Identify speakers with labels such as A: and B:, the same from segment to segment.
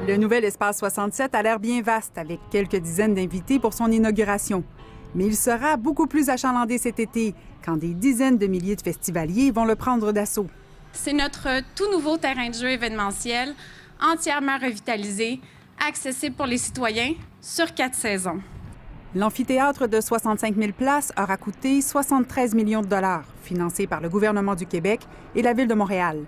A: Le nouvel Espace 67 a l'air bien vaste, avec quelques dizaines d'invités pour son inauguration. Mais il sera beaucoup plus achalandé cet été, quand des dizaines de milliers de festivaliers vont le prendre d'assaut.
B: C'est notre tout nouveau terrain de jeu événementiel, entièrement revitalisé, accessible pour les citoyens sur 4 saisons.
A: L'amphithéâtre de 65 000 places aura coûté 73 millions de dollars, financé par le gouvernement du Québec et la Ville de Montréal.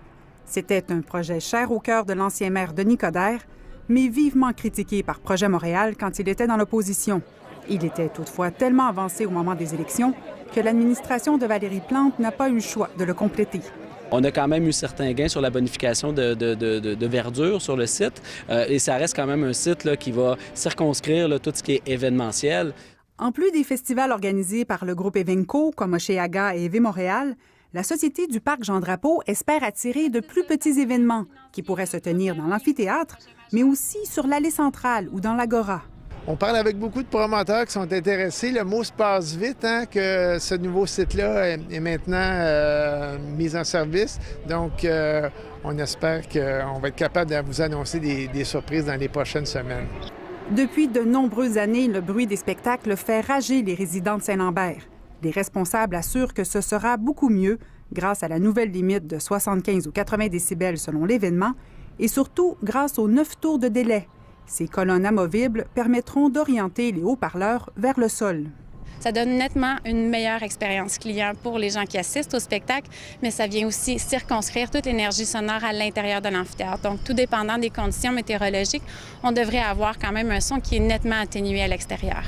A: C'était un projet cher au cœur de l'ancien maire Denis Coderre, mais vivement critiqué par Projet Montréal quand il était dans l'opposition. Il était toutefois tellement avancé au moment des élections que l'administration de Valérie Plante n'a pas eu le choix de le compléter.
C: On a quand même eu certains gains sur la bonification de verdure sur le site et ça reste quand même un site là, qui va circonscrire là, tout ce qui est événementiel.
A: En plus des festivals organisés par le groupe Evenco, comme Hochelaga et EV Montréal, la Société du Parc Jean-Drapeau espère attirer de plus petits événements qui pourraient se tenir dans l'amphithéâtre, mais aussi sur l'allée centrale ou dans l'Agora.
D: On parle avec beaucoup de promoteurs qui sont intéressés. Le mot se passe vite, que ce nouveau site-là est maintenant mis en service. Donc, on espère qu'on va être capable de vous annoncer des surprises dans les prochaines semaines.
A: Depuis de nombreuses années, le bruit des spectacles fait rager les résidents de Saint-Lambert. Les responsables assurent que ce sera beaucoup mieux grâce à la nouvelle limite de 75 ou 80 décibels selon l'événement et surtout grâce aux 9 tours de délai. Ces colonnes amovibles permettront d'orienter les haut-parleurs vers le sol.
B: Ça donne nettement une meilleure expérience client pour les gens qui assistent au spectacle, mais ça vient aussi circonscrire toute l'énergie sonore à l'intérieur de l'amphithéâtre. Donc, tout dépendant des conditions météorologiques, on devrait avoir quand même un son qui est nettement atténué à l'extérieur.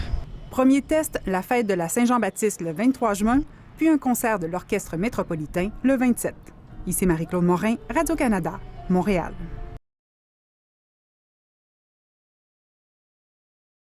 A: Premier test, la fête de la Saint-Jean-Baptiste le 23 juin, puis un concert de l'Orchestre métropolitain le 27. Ici Marie-Claude Morin, Radio-Canada, Montréal.